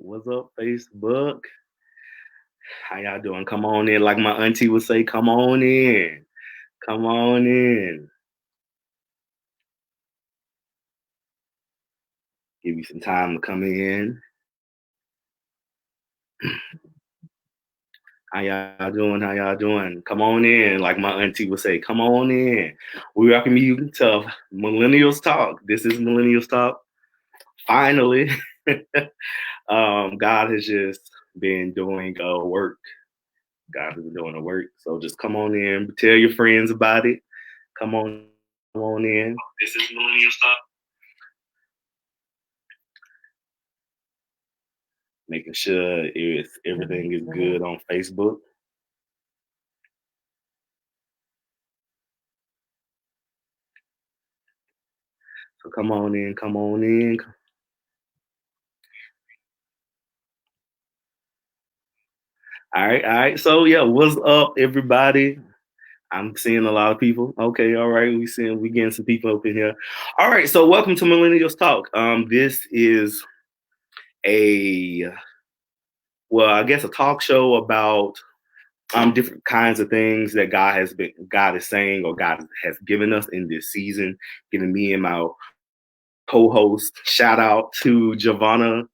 What's up, Facebook? How y'all doing? Come on in. Like my auntie would say, come on in. Come on in. Give you some time to come in. How y'all doing? How y'all doing? Come on in. Like my auntie would say, come on in. We welcome you to Millennials Talk. This is Millennials Talk. Finally, God has just been doing work. God has been doing the work. So just come on in. Tell your friends about it. Come on in. This is Millennials Talk. Making sure everything is good on Facebook. So come on in, come on in. All right, all right. So yeah, what's up, everybody? I'm seeing a lot of people. Okay, all right. We getting some people up in here. All right, so welcome to Millennials Talk. This is a I guess a talk show about different kinds of things that God is saying or God has given us in this season. Giving me and my co-host shout out to Giovanna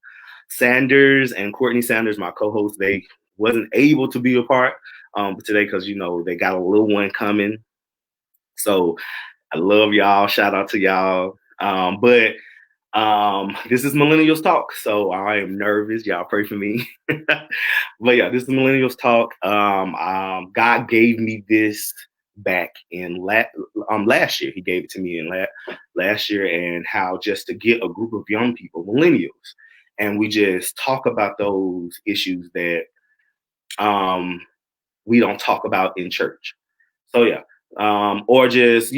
Sanders and Courtney Sanders, my co-host. They wasn't able to be a part today because they got a little one coming. So I love y'all. Shout out to y'all. But this is Millennials Talk, so I am nervous. Y'all pray for me. But yeah, this is Millennials Talk. God gave me this back in last year. He gave it to me in last year, and how just to get a group of young people, millennials, and we just talk about those issues that we don't talk about in church. So yeah, or just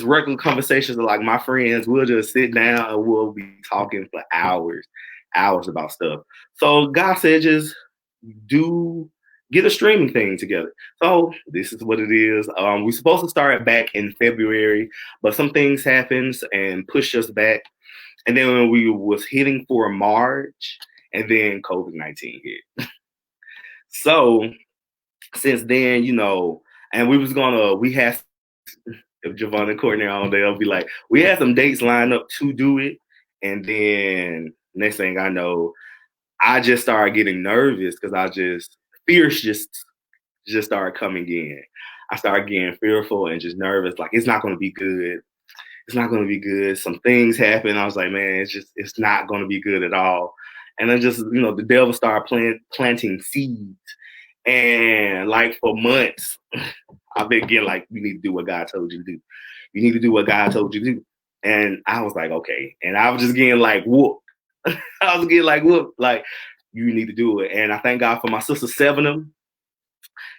regular conversations like my friends. We'll just sit down and we'll be talking for hours about stuff. So God said, just do get a streaming thing together. So this is what it is. We're supposed to start back in February, but some things happened and pushed us back. And then when we was hitting for March, and then COVID-19 hit. So since then, and we had, if Javon and Courtney are on, they'll be like, we had some dates lined up to do it. And then next thing I know, I just started getting nervous because fears just started coming in. I started getting fearful and just nervous. Like, it's not going to be good. It's not going to be good. Some things happen. I was like, man, it's not going to be good at all. And then just, the devil started planting seeds. And like for months, I've been getting like, you need to do what God told you to do. You need to do what God told you to do. And I was like, okay. And I was just getting like whooped. I was getting like whooped. Like, you need to do it. And I thank God for my sister Sevenum.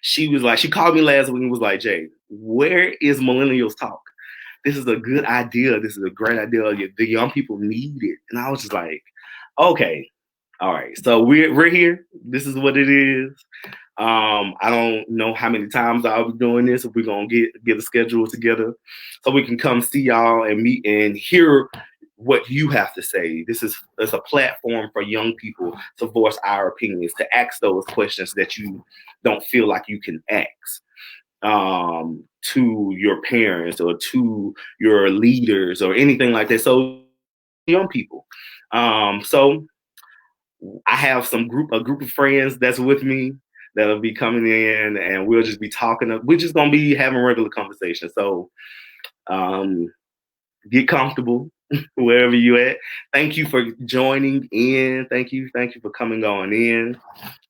She called me last week and was like, Jay, where is Millennials Talk? This is a good idea. This is a great idea. The young people need it. And I was just like, okay, all right. So we're here. This is what it is. I don't know how many times I'll be doing this. If we're gonna get a schedule together, so we can come see y'all and meet and hear what you have to say. It's a platform for young people to voice our opinions, to ask those questions that you don't feel like you can ask to your parents or to your leaders or anything like that. So young people. So I have a group of friends that's with me that'll be coming in, and we'll just be talking. We're just gonna be having regular conversations. So get comfortable wherever you at. Thank you for joining in. Thank you for coming on in.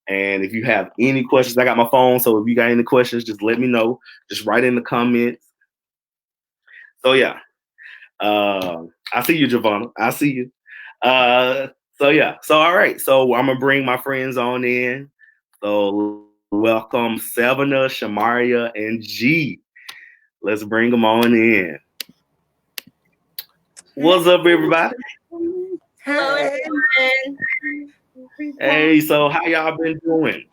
And if you have any questions, I got my phone. So if you got any questions, just let me know. Just write in the comments. So yeah, I see you, Giovanna. I see you. So yeah. So all right. So I'm gonna bring my friends on in. So welcome Sevena, Shamaria, and G. Let's bring them on in. What's up, everybody? Hi. Hey, so how y'all been doing?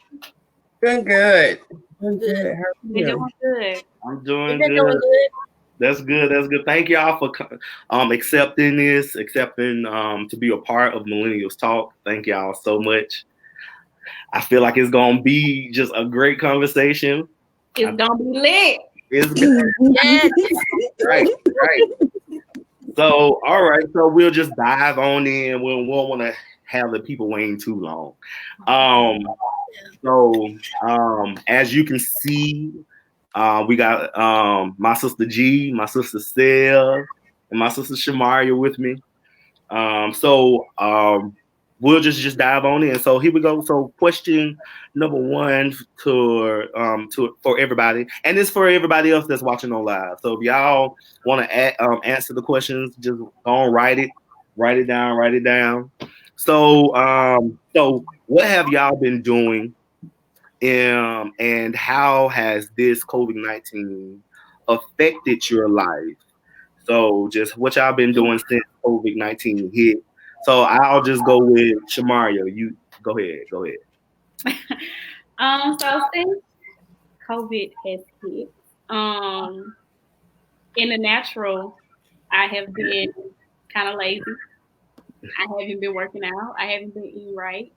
Doing good. Doing good. How are You're you? doing good. I'm doing You've been doing good. good. That's good. That's good. Thank y'all for accepting this, accepting to be a part of Millennials Talk. Thank y'all so much. I feel like it's gonna be just a great conversation. It's gonna be lit. It's good. Yes. Right, right. So, all right. So we'll just dive on in. We won't want to have the people waiting too long. Um, as you can see, we got my sister G, my sister Sel, and my sister Shamaria with me. We'll just dive on in. So here we go. So question number one to for everybody, and it's for everybody else that's watching on live. So if y'all want to answer the questions, just go on, write it down. So what have y'all been doing, and how has this COVID-19 affected your life? So just what y'all been doing since COVID-19 hit. So I'll just go with Shamaria. You go ahead. So since COVID has hit, in the natural, I have been kind of lazy. I haven't been working out. I haven't been eating right.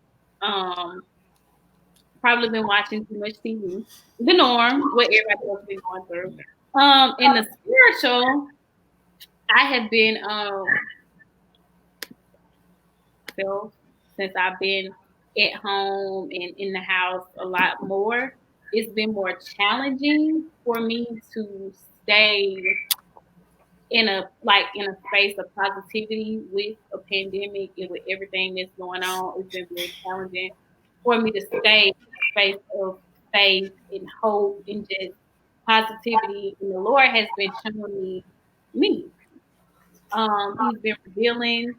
Probably been watching too much TV. The norm, what everybody else been going through. In the spiritual, I have been self since I've been at home and in the house a lot more. It's been more challenging for me to stay in a space of positivity with a pandemic and with everything that's going on. It's been very challenging for me to stay in a space of faith and hope and just positivity. And the Lord has been showing me. He's been revealing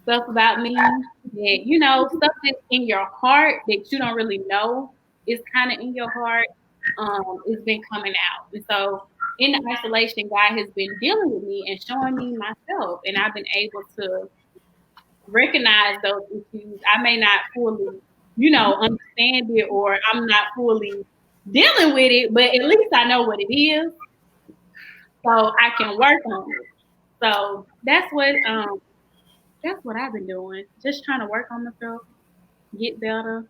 stuff about me that stuff that's in your heart that you don't really know is kind of in your heart. It's been coming out, and so in the isolation, God has been dealing with me and showing me myself, and I've been able to recognize those issues. I may not fully, understand it, or I'm not fully dealing with it, but at least I know what it is, so I can work on it. So that's what I've been doing. Just trying to work on myself, get better,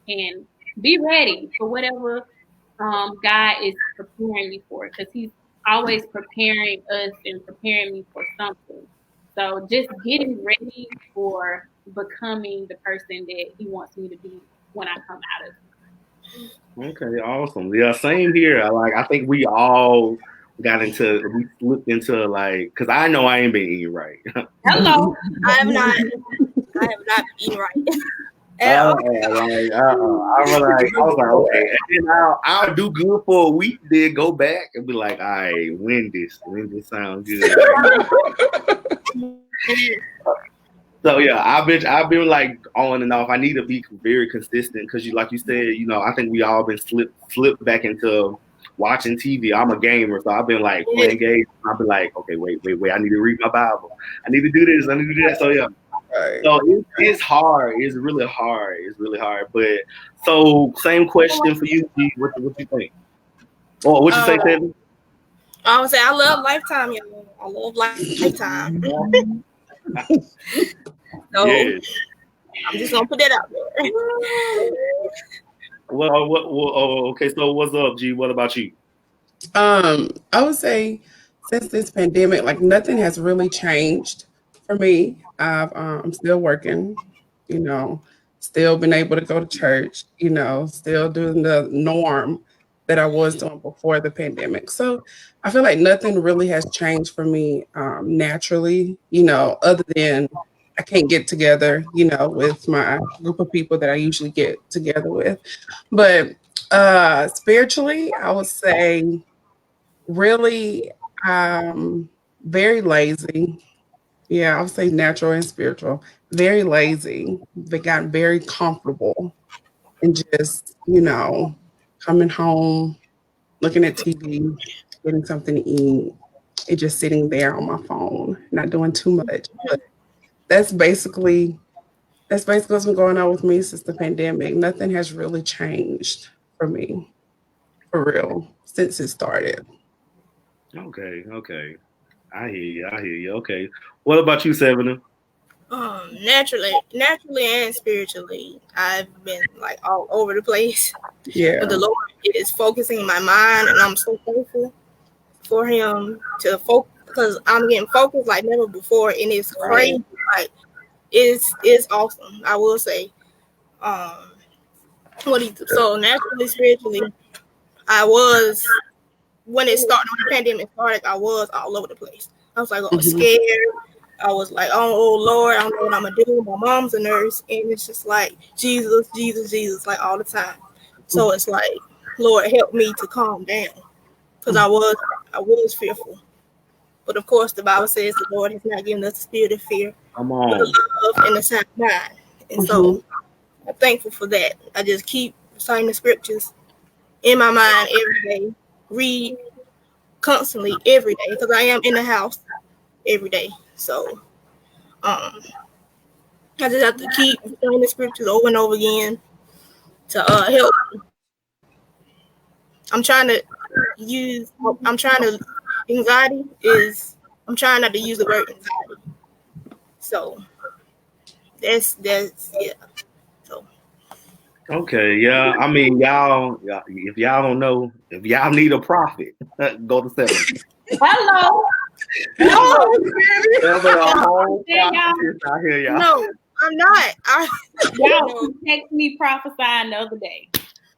and be ready for whatever God is preparing me for. Because He's always preparing us and preparing me for something. So just getting ready for becoming the person that He wants me to be when I come out of it. Okay, awesome. Yeah, same here. I think we all we slipped into because I know I ain't been eating right. Hello. I have not eaten right. I was like, okay, and then I'll do good for a week, then go back and be like, all right, when this sounds good. So yeah, I've been like on and off. I need to be very consistent because like you said, I think we all been slipped back into watching TV. I'm a gamer, so I've been like playing games. I've been like, okay, wait, I need to read my Bible. I need to do this. I need to do that. So yeah. Right. So it's hard. It's really hard. But so same question for you, G. What you think? Oh, what you say, Kevin? I would say I love Lifetime, y'all. I love Lifetime. So yes. I'm just gonna put that out there. Okay. So what's up, G? What about you? I would say since this pandemic, like nothing has really changed for me. I'm still working, still been able to go to church, still doing the norm that I was doing before the pandemic. So I feel like nothing really has changed for me naturally, other than I can't get together, with my group of people that I usually get together with. But spiritually, I would say really very lazy. Yeah, I would say natural and spiritual. Very lazy. They got very comfortable and just, coming home, looking at TV, getting something to eat, and just sitting there on my phone, not doing too much. But that's basically what's been going on with me since the pandemic. Nothing has really changed for me, for real, since it started. Okay. I hear you. Okay. What about you, Seven? Naturally and spiritually, I've been like all over the place. But Yeah. the Lord is focusing my mind, and I'm so thankful for Him to focus because I'm getting focused like never before, and it's Right. crazy. Like it's awesome. I will say. Um, so naturally, spiritually, I was when it started when the pandemic started. I was all over the place. I was like Mhm. scared. I was like, oh Lord, I don't know what I'm gonna do. My mom's a nurse, and it's just like Jesus, Jesus, Jesus, like all the time. So it's like, Lord, help me to calm down because I was fearful. But of course, the Bible says the Lord has not given us the spirit of fear, Come but of on. love and a sound mind. And Mhm. so I'm thankful for that. I just keep citing the scriptures in my mind every day, read constantly every day because I am in the house every day. So um, I just have to keep saying the scriptures over and over again to help. I'm trying to use. I'm trying to. Anxiety is. I'm trying not to use the word anxiety. So that's yeah. So Okay, yeah. I mean, if y'all don't know, if y'all need a prophet, go to Seven. Hello. no, Seven, a whole Yeah, y'all. prophetess out here, y'all. no, I'm not. Y'all No, text me prophesying the other day.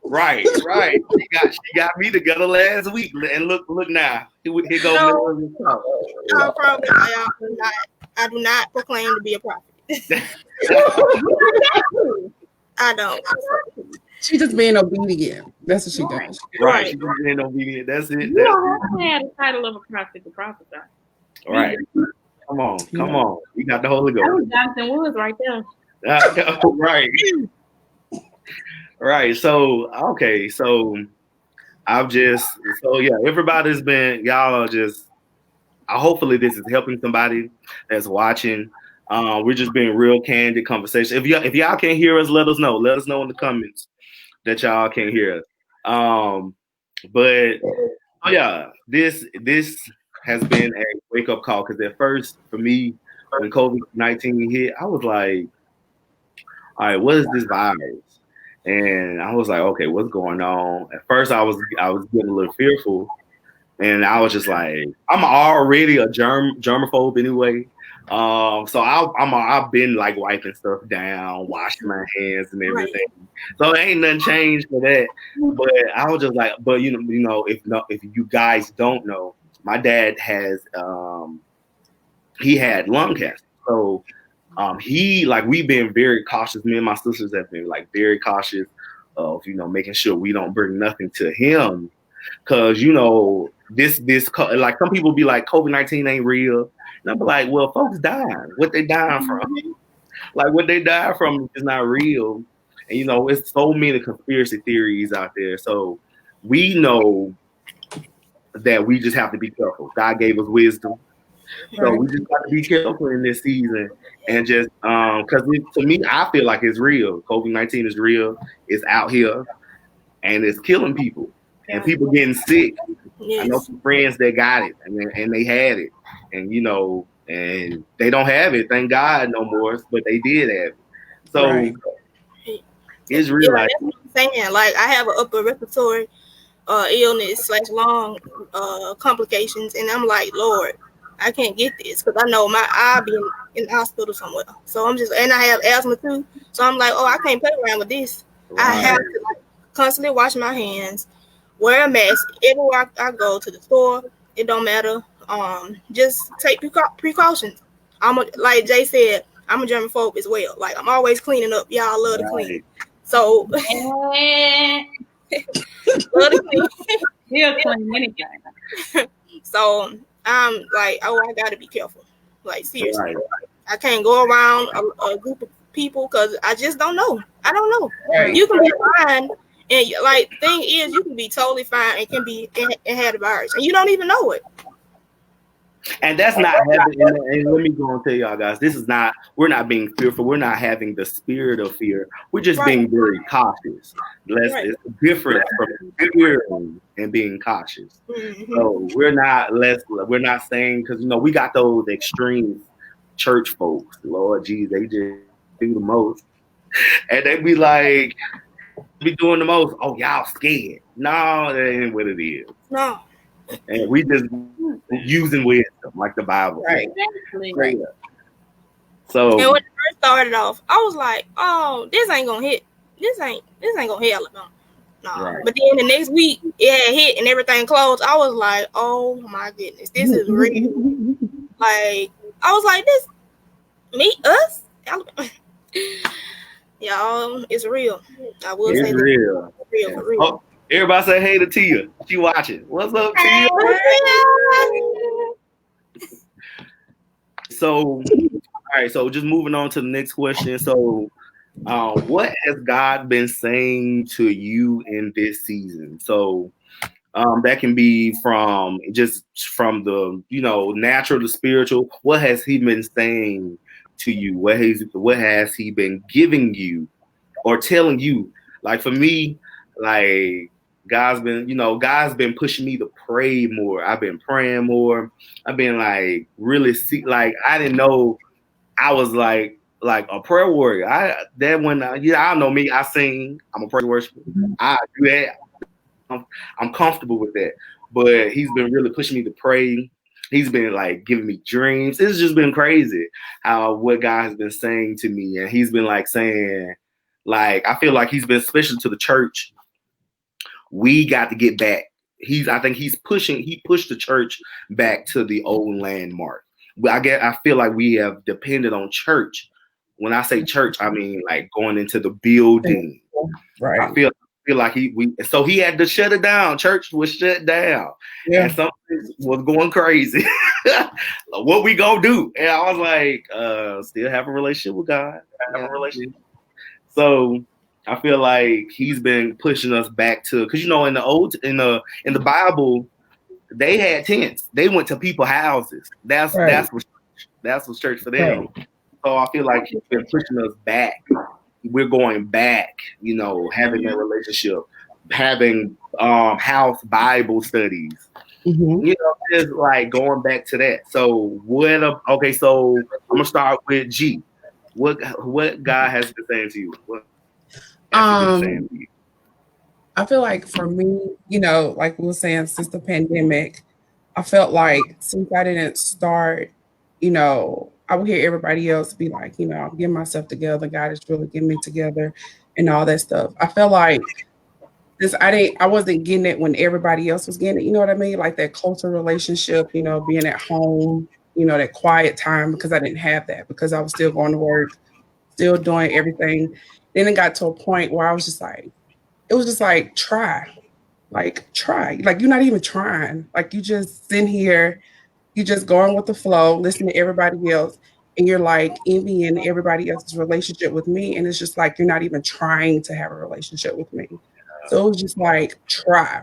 Right. She got me together last week, and look now. Here go no. MillennialsTalk. I promise I am not. I do not proclaim to be a prophet. I don't. She just being obedient. That's what she Right. does. Right, Right. she just being obedient. That's it. You That's don't have it. to have the title of a prophet to prophesy. Right. Come on. You got the Holy That Ghost. was Jonathan Woods right there. Right. Right. So okay. So I've just yeah, everybody's been y'all are just hopefully this is helping somebody that's watching. We're just being real candid conversation. If y'all can't hear us, let us know. Let us know in the comments that y'all can hear us. But oh yeah, this has been a wake up call because at first for me when COVID-19 hit, I was like, all right, what is this virus? And I was like, okay, what's going on? At first, I was getting a little fearful, and I was just like, I'm already a germaphobe anyway. So I've been like wiping stuff down, washing my hands and Right. everything. So ain't nothing changed for that. But I was just like, but if you guys don't know, my dad has he had lung cancer. So we've been very cautious. Me and my sisters have been like very cautious of making sure we don't bring nothing to him, because like some people be like COVID-19 ain't real, and I'm like, well, folks dying. What they dying from? Mhm. Like what they died from is not real, and it's so many conspiracy theories out there. So we know that we just have to be careful. God gave us wisdom. So Right. we just got to be careful in this season, and just because to me, I feel like it's real. COVID-19 is real. It's out here, and it's killing people, and Yeah. people getting sick. I know Yes. some friends that got it, and they had it, and and they don't have it, thank God, no more. But they did have it, so Right. it's Yeah, real. Like, that's what I'm saying. Like I have an upper respiratory illness slash lung complications, and I'm like, Lord, I can't get this because I know I'll be in the hospital somewhere. So and I have asthma too. So I'm like, oh, I can't play around with this. I right, have to like constantly wash my hands, wear a mask everywhere I go to the store. It don't matter. Just take precautions. Like Jay said, I'm a germaphobe as well. Like I'm always cleaning up. Y'all love to clean. right, So And love to clean. he'll claim anything. So I'm like, oh, I gotta be careful. Like seriously, right, I can't go around a group of people because I just don't know. I don't know. Right. You can be fine, and like thing is, you can be totally fine and can be and have the virus, and you don't even know it. And that's not having, and let me go and tell y'all guys, this is not, we're not being fearful. We're not having the spirit of fear. We're just being very cautious. It's different from fearing and being cautious. Mm-hmm. So we're not saying, because, we got those extreme church folks, Lord Jesus, they just do the most. And they be like, be doing the most. Oh, y'all scared. No, that ain't what it is. No. And we just using wisdom, like the Bible. Right. Right. So, and when it first started off, I was like, "Oh, this ain't gonna hit. This ain't gonna hit Alabama." No. Right. But then the next week, it had hit and everything closed. I was like, "Oh my goodness, this is real." Like, I was like, "This, us, Alabama." Y'all, it's real. I will say it's real. Real for real. Oh, everybody say hey to Tia. She watching. What's up, Tia? So, all right. So, just moving on to the next question. So, what has God been saying to you in this season? So, that can be from the natural to spiritual. What has He been saying to you? What has He been giving you or telling you? Like for me, like God's been pushing me to pray more. I've been praying more. I've been like really I didn't know I was like a prayer warrior. I don't know me. I sing. I'm a prayer worshiper. I do that. I'm comfortable with that. But He's been really pushing me to pray. He's been like giving me dreams. It's just been crazy what God has been saying to me, and He's been like saying, like I feel like He's been special to the church. We got to get back. He pushed the church back to the old landmark. I feel like we have depended on church. When I say church, I mean like going into the building. Right. I feel like so he had to shut it down. Church was shut down. Yeah. And something was going crazy. What we gonna do? And I was like, still have a relationship with God. So I feel like He's been pushing us back to, because in the Bible, they had tents. They went to people's houses. That's what church for them. Right. So I feel like He's been pushing us back. We're going back, having that relationship, having house Bible studies. Mm-hmm. Just like going back to that. So so I'm gonna start with G. What God has been saying to you? What has He been saying to you? I feel like for me, like we were saying, since the pandemic, I felt like since I didn't start, I would hear everybody else be like, I'm getting myself together. God is really getting me together and all that stuff. I felt like I wasn't getting it when everybody else was getting it. You know what I mean? Like that closer relationship, being at home, that quiet time, because I didn't have that because I was still going to work, still doing everything. Then it got to a point where it was just like, try. Like you're not even trying. Like you just sitting here, you just going with the flow, listening to everybody else, and you're like envying everybody else's relationship with me. And it's just like, you're not even trying to have a relationship with me. So it was just like, try,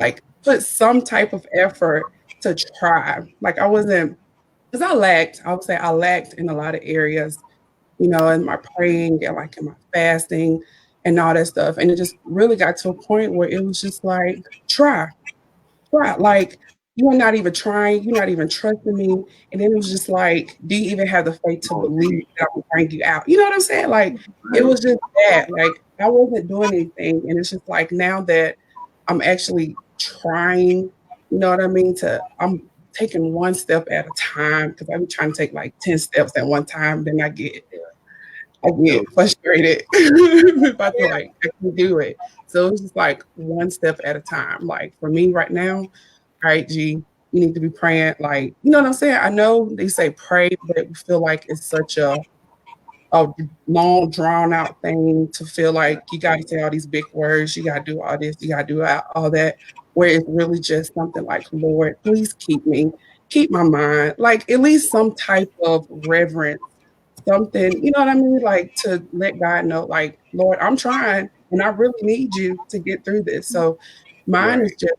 like put some type of effort to try. Like I wasn't, because I would say I lacked in a lot of areas, in my praying and like in my fasting and all that stuff. And it just really got to a point where it was just like, try. Like, you're not even trying. You're not even trusting me. And then it was just like, do you even have the faith to believe that I will bring you out? You know what I'm saying? Like, it was just that. Like, I wasn't doing anything. And it's just like, now that I'm actually trying, you know what I mean? I'm taking one step at a time, because I'm trying to take like 10 steps at one time. Then I get frustrated if I feel like I can do it. So it's just like one step at a time. Like for me right now, all right, G, you need to be praying. Like, you know what I'm saying? I know they say pray, but we feel like it's such a long, drawn out thing to feel like you got to say all these big words. You got to do all this. You got to do all that. Where it's really just something like, Lord, please keep my mind. Like at least some type of reverence. Something, you know what I mean? Like to let God know, like, Lord, I'm trying and I really need you to get through this. So mine is just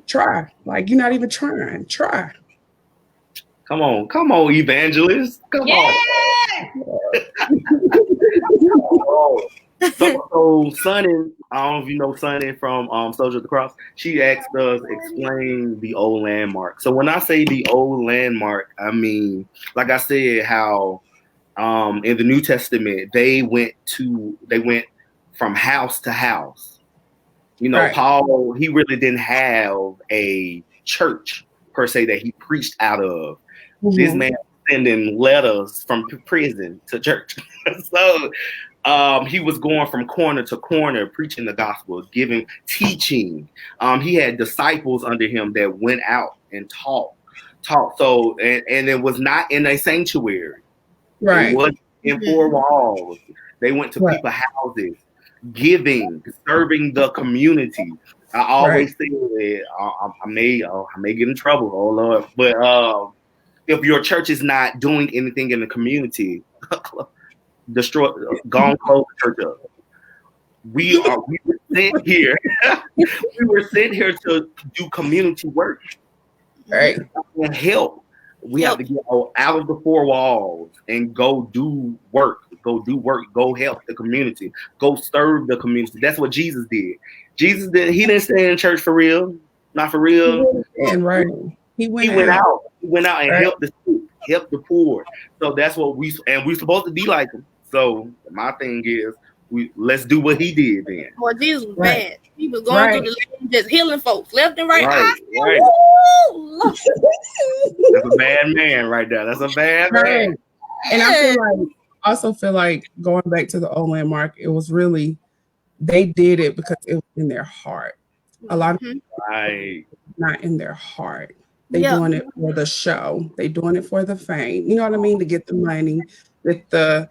try. Like you're not even trying. Try. Come on, evangelist. Come on. Oh. So Sonny, I don't know if you know Sonny from Soldier of the Cross. She asked us explain the old landmark. So when I say the old landmark, I mean, like I said, how in the New Testament they went from house to house. You know, Right. Paul, he really didn't have a church per se that he preached out of. This man sending letters from prison to church. So he was going from corner to corner, preaching the gospel, teaching. He had disciples under him that went out and taught. So, and it was not in a sanctuary. Right. It was in four walls. They went to people's houses, giving, serving the community. I always say that I may get in trouble, oh Lord, but if your church is not doing anything in the community, close the church up. We were sent here. We were sent here to do community work, right? And help. We have to get out of the four walls and go do work. Go help the community. Go serve the community. That's what Jesus did. Jesus did. He didn't stay in church for real. Not for real. And right. He went out. He went out and helped the sick, helped the poor. So that's what we're supposed to be like him. So my thing is, let's do what he did then. Well, Jesus was bad. He was going through the land, just healing folks left and right. Right. That's a bad man right there. That's a bad man. And I also feel like going back to the old landmark, it was really, they did it because it was in their heart. A lot of people not in their heart. They doing it for the show. They doing it for the fame. You know what I mean? To get the money, with the,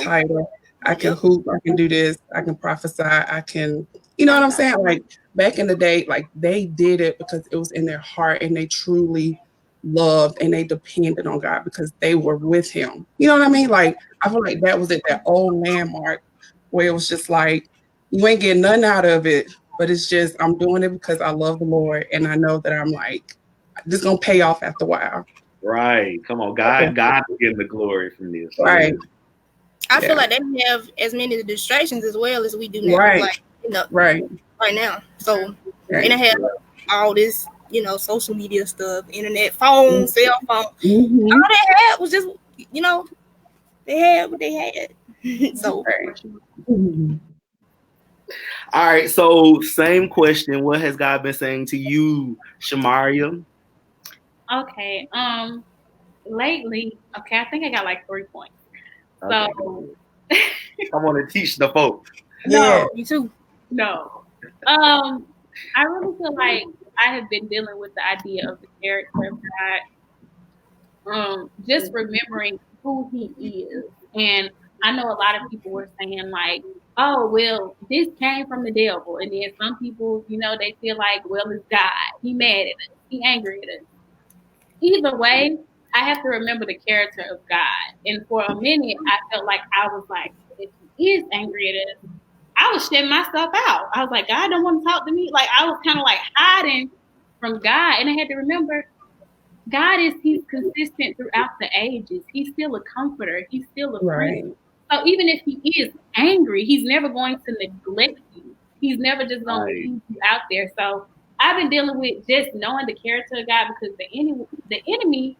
title. I can hoop, I can do this, I can prophesy, I can, you know what I'm saying? Like back in the day, like they did it because it was in their heart and they truly loved and they depended on God because they were with him. You know what I mean? Like I feel like that was at that old landmark where it was just like, you ain't getting nothing out of it, but it's just, I'm doing it because I love the Lord and I know that I'm like, this is going to pay off after a while. Right. Come on. God is getting the glory from this. Right. I feel like they have as many distractions as well as we do now. Right. Like, right now. So and they have all this, social media stuff, internet, phone, cell phone. All they had was just, they had what they had. So all right. So same question. What has God been saying to you, Shamaria? Okay. Lately, I think I got like 3 points. Okay. So I want to teach the folks. No, you too. No. I really feel like I have been dealing with the idea of the character of God. Just remembering who he is. And I know a lot of people were saying like, oh, well, this came from the devil. And then some people, they feel like, well, it's God. He mad at us. He angry at us. Either way, I have to remember the character of God. And for a minute, I felt like I was like, if he is angry at us, I was shutting myself out. I was like, God don't want to talk to me. Like, I was kind of like hiding from God. And I had to remember, he's consistent throughout the ages. He's still a comforter. He's still a friend. So even if he is angry, he's never going to neglect you. He's never just going to leave you out there. So I've been dealing with just knowing the character of God because the enemy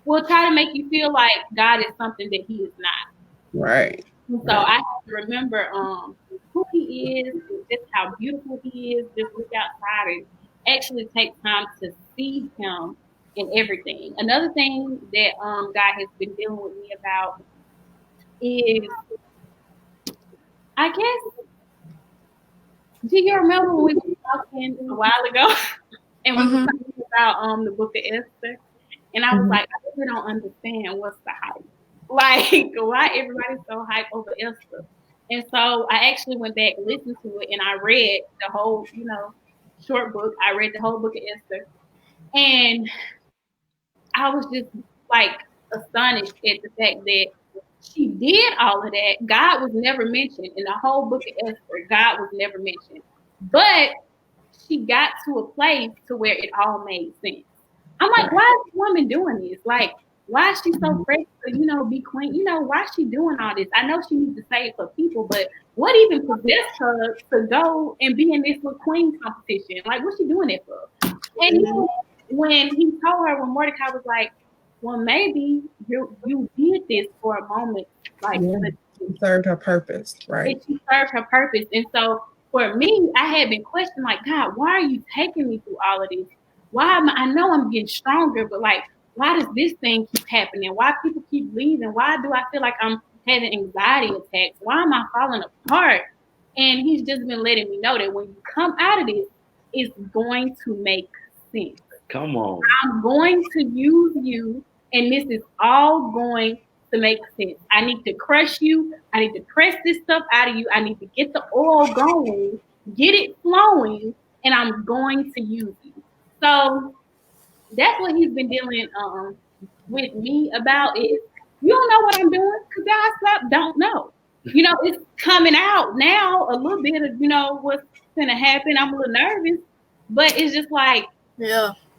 will try to make you feel like God is something that he is not. Right. So I have to remember who he is, just how beautiful he is, just look outside and actually take time to see him in everything. Another thing that God has been dealing with me about is, I guess, do you remember when we were talking a while ago and we were talking about the book of Esther? And I was like, I really don't understand what's the hype. Like, why everybody's so hyped over Esther? And so I actually went back and listened to it, and I read the whole, short book. I read the whole book of Esther. And I was just, like, astonished at the fact that she did all of that. God was never mentioned. In the whole book of Esther, God was never mentioned. But she got to a place to where it all made sense. I'm like, why is this woman doing this? Like, why is she so fresh to, be queen? Why is she doing all this? I know she needs to save for people, but what even possessed her to go and be in this little queen competition? Like, what's she doing it for? And when he told her, when Mordecai was like, well, maybe you did this for a moment, like it served her purpose, right? She served her purpose. And so for me, I had been questioning, like, God, why are you taking me through all of this? Why I know I'm getting stronger, but like, why does this thing keep happening? Why people keep leaving? Why do I feel like I'm having anxiety attacks? Why am I falling apart? And he's just been letting me know that when you come out of this, it's going to make sense. Come on. I'm going to use you, and this is all going to make sense. I need to crush you. I need to press this stuff out of you. I need to get the oil going, get it flowing, and I'm going to use you. So that's what he's been dealing with me about is you don't know what I'm doing because God don't know. It's coming out now a little bit of, what's going to happen. I'm a little nervous, but it's just like,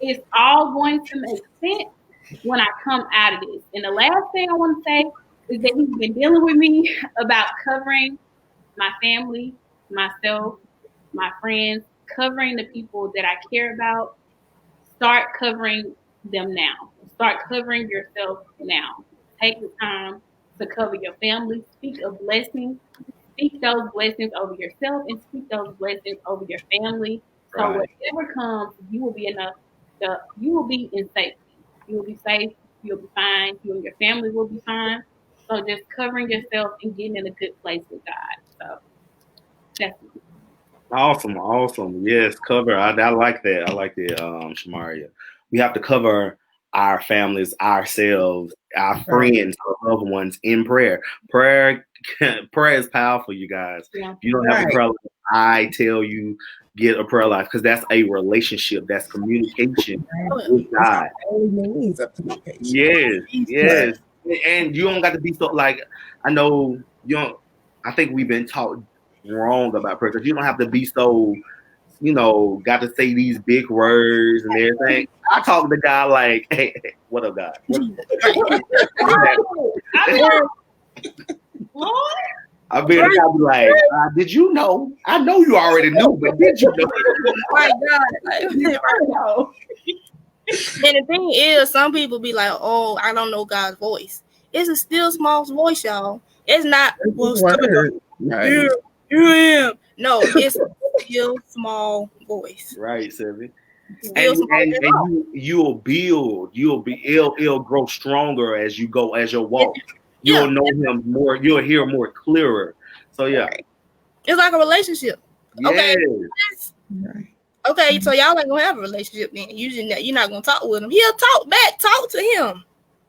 it's all going to make sense when I come out of this. And the last thing I want to say is that he's been dealing with me about covering my family, myself, my friends, covering the people that I care about. Start covering them now. Start covering yourself now. Take the time to cover your family. Speak a blessing. Speak those blessings over yourself and speak those blessings over your family. So whatever comes, you will be enough. You will be in safety. You will be safe. You'll be fine. You and your family will be fine. So just covering yourself and getting in a good place with God. So that's it. Awesome. Yes, cover. I like that. Shamaria. We have to cover our families, ourselves, our friends, our loved ones in prayer. Prayer is powerful, you guys. Yeah. If you don't have a prayer life, I tell you, get a prayer life because that's a relationship. That's communication with God. Means of communication. Yes. And you don't got to be so like. I know you don't. I think we've been taught wrong about prayer because you don't have to be so. Got to say these big words and everything. I talk to God like, hey, what up, God? I've been like, did you know? I know you already knew, but did you know? My God. And the thing is, some people be like, oh, I don't know God's voice. It's a still small voice, y'all. It's not, here I am. No, it's a still small voice. Right, Seven. And you'll build. It'll grow stronger as you go, as you walk. You'll know him more. You'll hear more clearer. So yeah, it's like a relationship. Okay. Right. Okay, so y'all ain't gonna have a relationship then. You're not gonna talk with him. He'll talk back. Talk to him.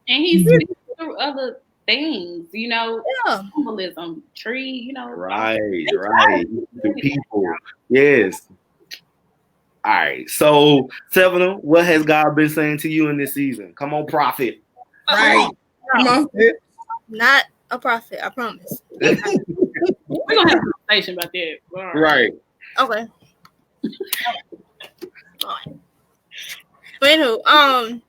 And he's speaking through other things, symbolism, tree, Right. The people. Yes. All right. So, Sevena, what has God been saying to you in this season? Come on, prophet. Right. Come on. Not a prophet, I promise. We're gonna have a conversation about that. Right. Okay. But anywho,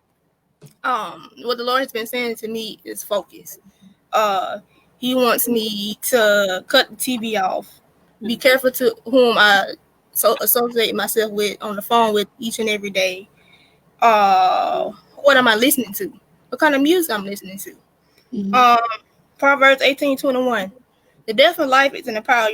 what the Lord has been saying to me is focus. He wants me to cut the TV off. Be careful to whom I associate myself with on the phone with each and every day. What am I listening to? What kind of music I'm listening to? Proverbs 18:21. The death of life is in the power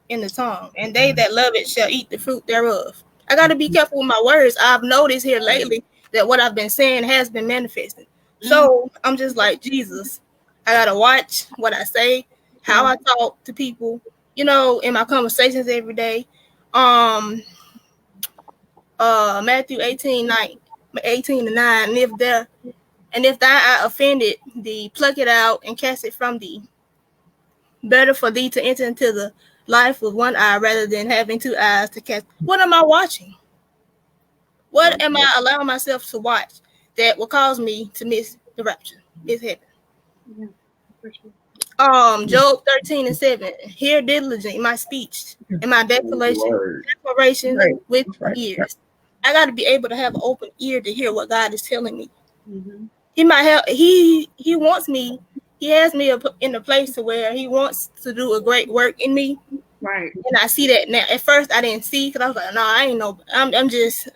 in the tongue, and they that love it shall eat the fruit thereof. I got to be careful with my words. I've noticed here lately that what I've been saying has been manifesting. So I'm just like, Jesus, I got to watch what I say, how I talk to people, in my conversations every day. Matthew 18:9, 18:9, and if thou art offended thee, pluck it out and cast it from thee. Better for thee to enter into the life with one eye rather than having two eyes to cast. What am I watching? What am I allowing myself to watch that will cause me to miss the rapture, miss heaven? Yeah, for sure. Job 13:7. Hear diligently my speech and my declaration with ears. I got to be able to have an open ear to hear what God is telling me. Mm-hmm. He might have, he wants me, he has me in a place to where he wants to do a great work in me. Right. And I see that now. At first I didn't see, because I was like, no, I ain't no, I'm just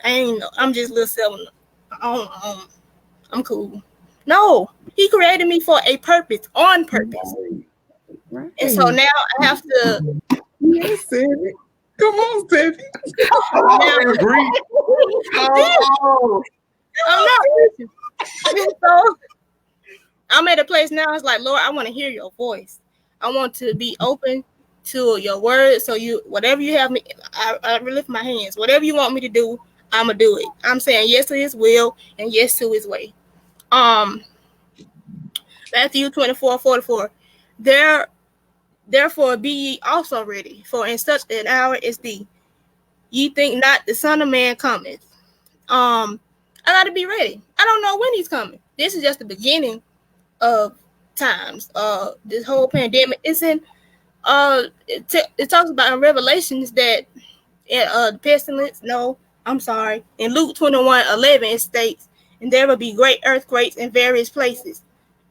little seven. I'm cool. No, he created me for a purpose, on purpose. Right. And so now I have to. Yes, Sandy. Come on, Sandy. I'm not. So I'm at a place now. It's like, Lord, I want to hear your voice. I want to be open to your word. So whatever you have me, I lift my hands. Whatever you want me to do, I'ma do it. I'm saying yes to his will and yes to his way. Matthew 24:44. Therefore be ye also ready, for in such an hour as thee. Ye think not the Son of Man cometh. I gotta be ready. I don't know when he's coming. This is just the beginning of times. This whole pandemic is in. It talks about in Revelations that the pestilence. No, I'm sorry. In Luke 21:11 it states, and there will be great earthquakes in various places,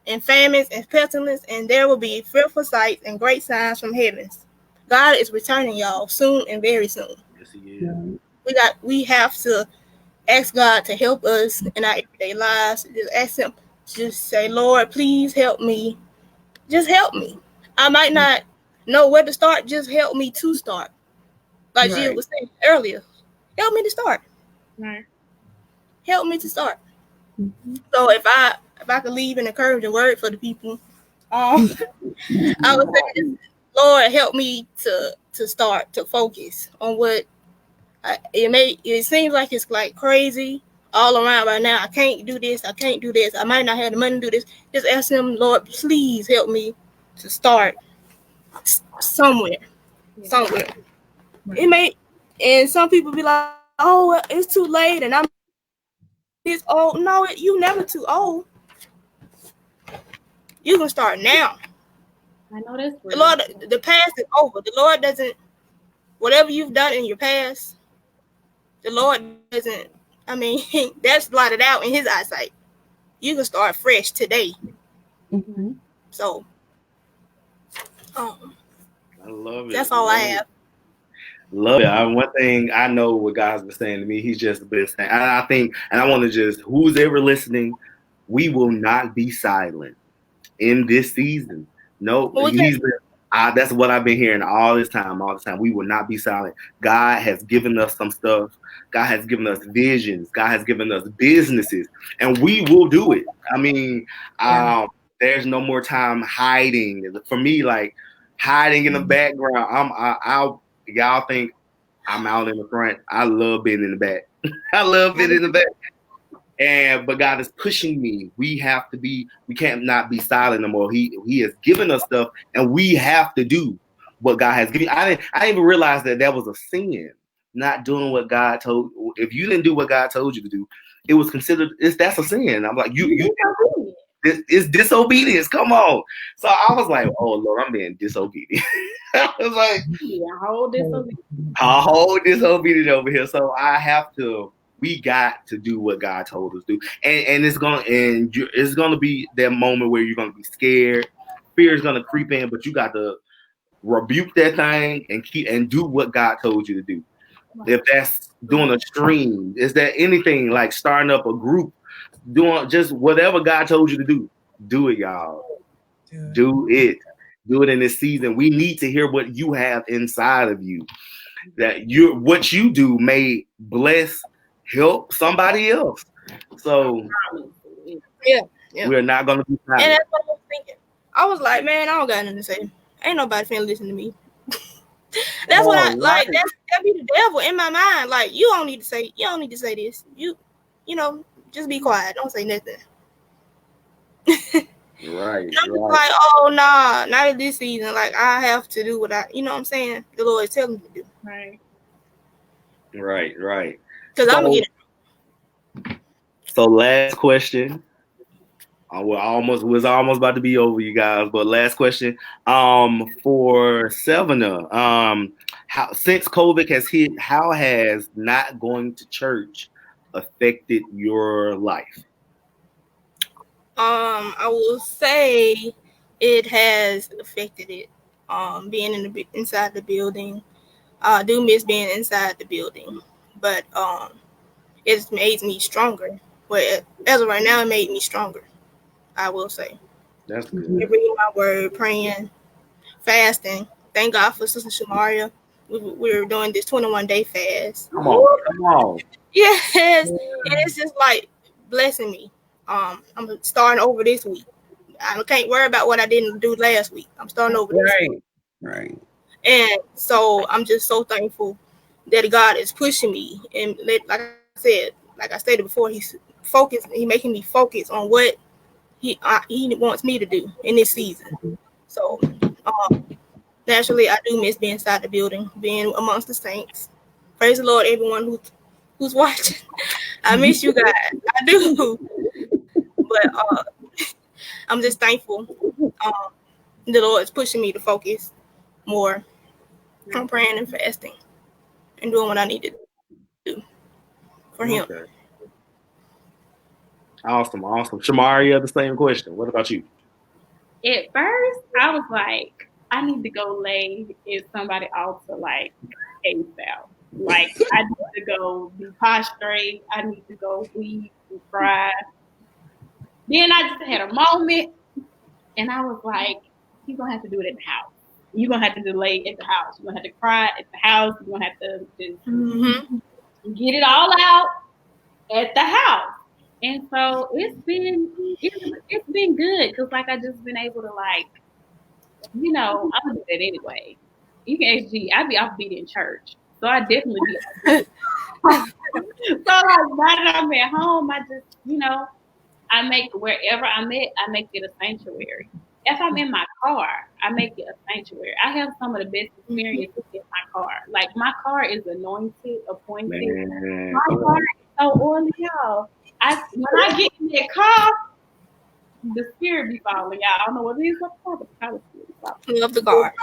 and famines and pestilence, and there will be fearful sights and great signs from heavens. God is returning, y'all, soon and very soon. Yes, he is. We have to ask God to help us in our everyday lives. Just ask him, just say, Lord, please help me. Just help me. I might not know where to start. Just help me to start. Like Jill was saying earlier, help me to start. Right. Help me to start. So if I could leave an encouraging word for the people, I would say, Lord, help me to start to focus on what it seems like it's like crazy all around right now. I can't do this. I might not have the money to do this. Just ask him, Lord, please help me to start somewhere. Right. It may, and some people be like, oh, it's too late and I'm this old. No, you never too old. You can start now. I know that's the Lord. The past is over. The Lord doesn't, whatever you've done in your past, the Lord doesn't, I mean, that's blotted out in his eyesight. You can start fresh today. Mm-hmm. So, I love it. That's all I have. Love it. One thing I know what God's been saying to me, he's just been saying, and I think, and I want to just, who's ever listening, we will not be silent in this season. No, he's been, that's what I've been hearing all this time. We will not be silent. God has given us some stuff. God has given us visions. God has given us businesses, and we will do it. I mean, there's no more time hiding. For me, like hiding in the background, y'all think I'm out in the front. I love being in the back. I love being in the back. But God is pushing me. We can't not be silent no more. He has given us stuff, and we have to do what God has given. I didn't even realize that was a sin, not doing what God told. If you didn't do what God told you to do, it was considered. That's a sin. I'm like, it's disobedience. Come on. So I was like, oh Lord, I'm being disobedient. I was like, a whole disobedient over here. So we got to do what God told us to do. And it's gonna be that moment where you're gonna be scared. Fear is gonna creep in, but you got to rebuke that thing and do what God told you to do. If that's doing a stream, is that anything like starting up a group, doing just whatever God told you to do it, y'all. Do it in this season. We need to hear what you have inside of you, that what you do may help somebody else. So we're not gonna be silent. And that's what I was thinking. I was like, man, I don't got nothing to say. Ain't nobody finna listen to me. That's what I like. That be the devil in my mind. Like, you don't need to say this. You know, just be quiet. Don't say nothing. Right. I'm like, oh nah, not in this season. Like, I have to do what you know what I'm saying? The Lord is telling me to do. Right. Because I'm gonna get it. So last question. was almost about to be over, you guys. But last question, for Sevena, how since COVID has hit, how has not going to church affected your life? I will say it has affected it. Being inside the building, I do miss being inside the building, but it's made me stronger. But as of right now, it made me stronger. I will say. That's good. Reading my word, praying, fasting. Thank God for Sister Shamaria. We're doing this 21-day fast. Come on. Yes, and it's just like blessing me. I'm starting over this week. I can't worry about what I didn't do last week. I'm starting over this week. Right. And so I'm just so thankful that God is pushing me. And like I stated before, He's making me focus on what He wants me to do in this season. So naturally, I do miss being inside the building, being amongst the saints. Praise the Lord, everyone who's watching. I miss you guys. I do. But I'm just thankful. The Lord is pushing me to focus more on praying and fasting and doing what I need to do for Him. Okay. Awesome. Shamaria, the same question. What about you? At first, I was like, I need to go lay in somebody altar like ASAP. Like, I need to go be prostrate. I need to go weep and cry. Then I just had a moment, and I was like, you're going to have to do it at the house. You're going to have to delay at the house. You're going to have to cry at the house. You're going to have to just get it all out at the house. And so it's been good because like I just been able to like, I'm gonna do that anyway. You can actually I'll be offbeat in church, so I definitely be. So like now that I'm at home, I just I make wherever I'm at, I make it a sanctuary. If I'm in my car, I make it a sanctuary. I have some of the best experiences in my car. Like my car is anointed, appointed. Man. My car is so oily, y'all. When I get in that car, the spirit be falling, y'all. I don't know what it is. I love the car.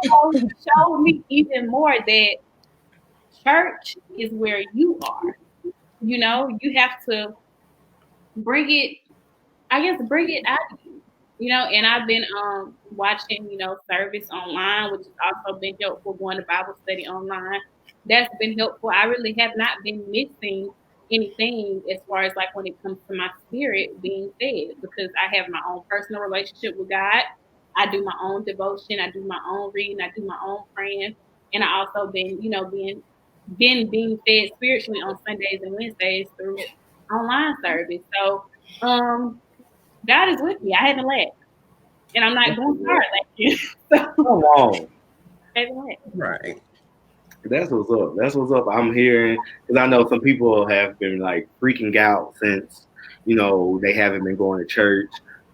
Showed me even more that church is where you are. You have to bring it out of you. And I've been watching, service online, which has also been helpful, going to Bible study online. That's been helpful. I really have not been missing anything as far as like when it comes to my spirit being fed because I have my own personal relationship with God. I do my own devotion. I do my own reading. I do my own praying. And I also been, being fed spiritually on Sundays and Wednesdays through online service. So God is with me. I haven't left. And I'm not going to start like you. Come on. I haven't left. Right. That's what's up. I'm hearing because I know some people have been like freaking out since they haven't been going to church,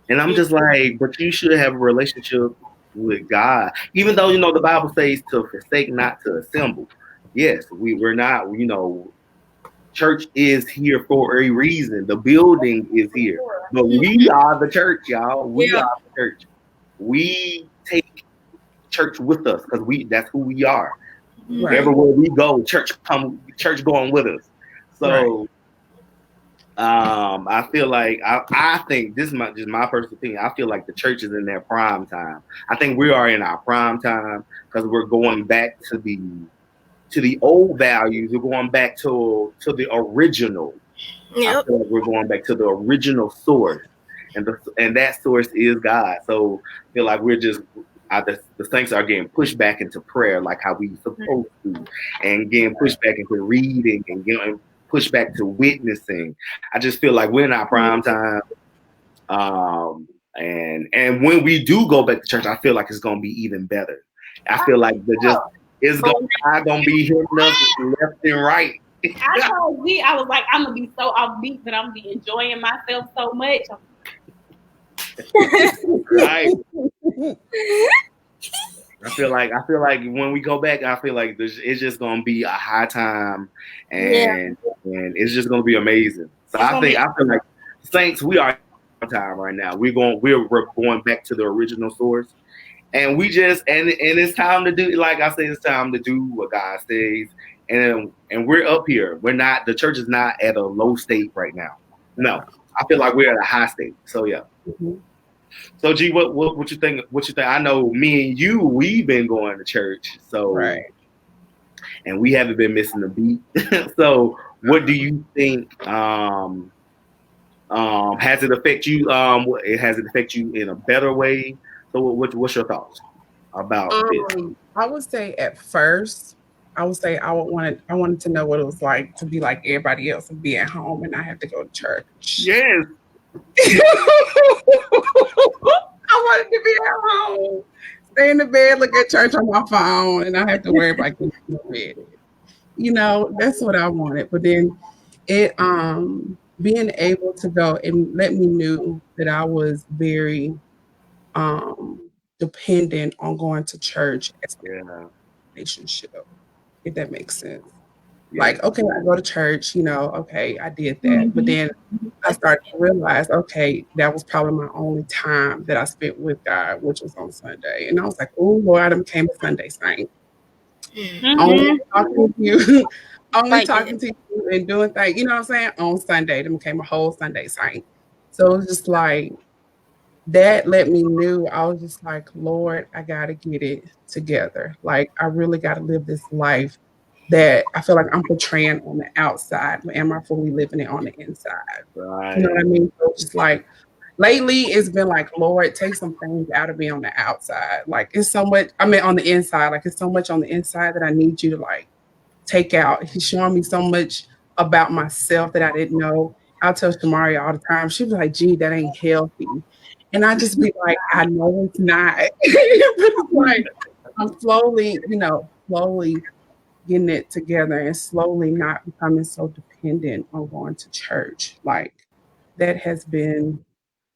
and I'm just like, but you should have a relationship with God, even though the Bible says to forsake not to assemble. Yes, we're not. Church is here for a reason. The building is here, but we are the church, y'all. We are the church. We take church with us because that's who we are. Right. Everywhere we go, church going with us. So I feel like I think this is just my personal opinion. I feel like the church is in their prime time. I think we are in our prime time because we're going back to the old values. We're going back to the original. Yep. I feel like we're going back to the original source, and that source is God. So I feel like we're just. The saints are getting pushed back into prayer like how we supposed to, and getting pushed back into reading and getting pushed back to witnessing. I just feel like we're in our prime time. And when we do go back to church, I feel like it's gonna be even better. I feel like it's gonna be hitting us left and right. I told Z, I was like, I'm gonna be so offbeat, but I'm gonna be enjoying myself so much. Right. I feel like when we go back, I feel like it's just gonna be a high time, and it's just gonna be amazing. So I feel Saints, we are in time right now. We're going back to the original source. And we just and it's time to do, like I said, it's time to do what God says. And we're up here. We're not, the church is not at a low state right now. No. I feel like we're at a high state. So yeah. Mm-hmm. So G, what you think? What you think? I know me and you, we've been going to church, so Right. and we haven't been missing a beat. So what do you think? Has it affect you? Has it affect you in a better way? So what's your thoughts about this? I would say at first, I would say I wanted to know what it was like to be like everybody else and be at home and not have to go to church. Yes. I wanted to be at home, stay in the bed, look at church on my phone, and I have to worry about getting ready. You know, that's what I wanted. But then it being able to go and let me knew that I was very dependent on going to church as a relationship, if that makes sense. Yeah. Like, okay, I go to church, you know, okay, I did that. Mm-hmm. But then I started to realize, okay, that was probably my only time that I spent with God, which was on Sunday. And I was like, oh, Lord, I became a Sunday saint. Mm-hmm. Only talking to you, talking to you and doing things, you know what I'm saying? On Sunday, I became a whole Sunday saint. So it was just like, that let me know. I was just like, Lord, I got to get it together. Like, I really got to live this life that I feel like I'm portraying on the outside, but am I fully living it on the inside? Right. You know what I mean? So it's just like, lately it's been like, Lord, take some things out of me on the outside. Like, it's so much, I mean, on the inside, like it's so much on the inside that I need you to like take out. He's showing me so much about myself that I didn't know. I'll tell Shamaria all the time. She was like, gee, that ain't healthy. And I just be like, I know it's not. It's like, I'm slowly getting it together and slowly not becoming so dependent on going to church. Like, that has been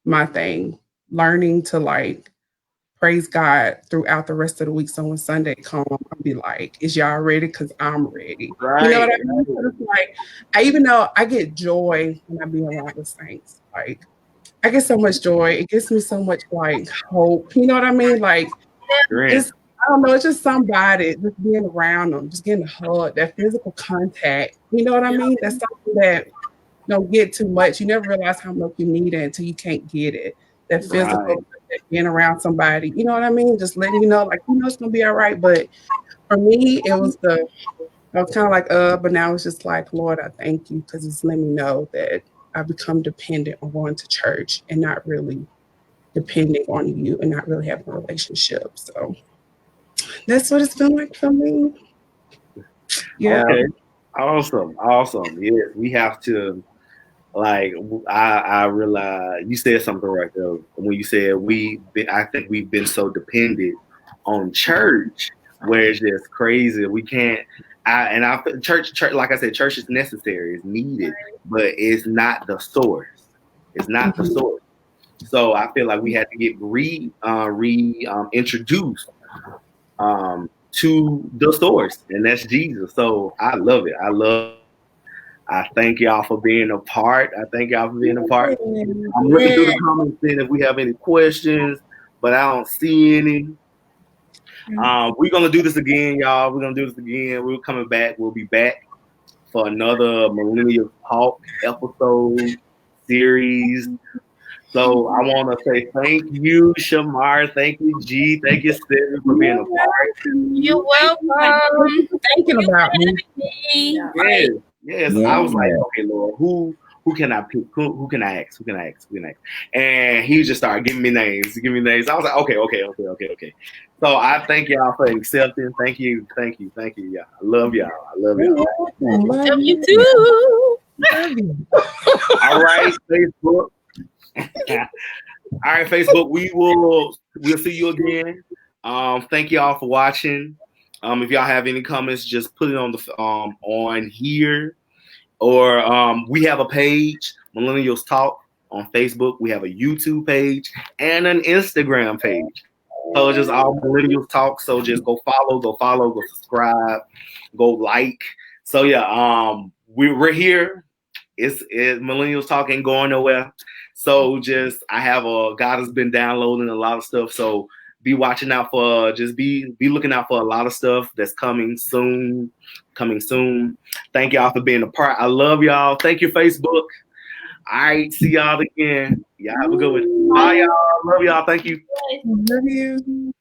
my thing. Learning to like praise God throughout the rest of the week. So when Sunday comes, I'll be like, is y'all ready? Because I'm ready. Right. You know what I mean? So it's like, even though I get joy when I be around the saints, like I get so much joy. It gives me so much like hope. You know what I mean? Like, it's, I don't know, it's just somebody just being around them, just getting a hug, that physical contact. You know what I mean? That's something that don't get too much. You never realize how much you need it until you can't get it. That physical being around somebody. You know what I mean? Just letting you know, like, you know, it's gonna be all right. But for me, it was I was kind of like, but now it's just like, Lord, I thank you, because it's letting me know that I become dependent on going to church and not really depending on you and not really having a relationship. So that's what it's been like for me. Yeah. Okay. Awesome. Yes, we have to, like, I realize you said something right there when you said I think we've been so dependent on church where it's just crazy. We can't. Church, like I said, church is necessary, it's needed, but it's not the source. It's not the source. So I feel like we had to get introduced to the source, and that's Jesus. So I love it. I thank y'all for being a part. I'm looking through the comments seeing if we have any questions, but I don't see any. We're gonna do this again, y'all. We're coming back. We'll be back for another Millennials Talk episode series. So I want to say thank you, Shamar. Thank you, G. Thank you, Stephen, for being a part. You're welcome. Thinking about me. Yes. Yeah. I was like, okay, Lord, who can I pick? Who can I ask? And he just started giving me names. I was like, okay. So I thank y'all for accepting. Thank you. Yeah, I love y'all. Love you too. All right, Facebook. All right, Facebook. We'll see you again. Thank y'all for watching. If y'all have any comments, just put it on the on here, or we have a page, Millennials Talk, on Facebook. We have a YouTube page and an Instagram page. So it's just all Millennials Talk. So just go follow, go subscribe, go like. So yeah, we're here. Millennials Talk ain't going nowhere. So just God has been downloading a lot of stuff. So be watching out for be looking out for a lot of stuff that's coming soon. Thank y'all for being a part. I love y'all. Thank you, Facebook. All right, see y'all again. Y'all have a good one. Bye, y'all. Love y'all. Thank you. Love you.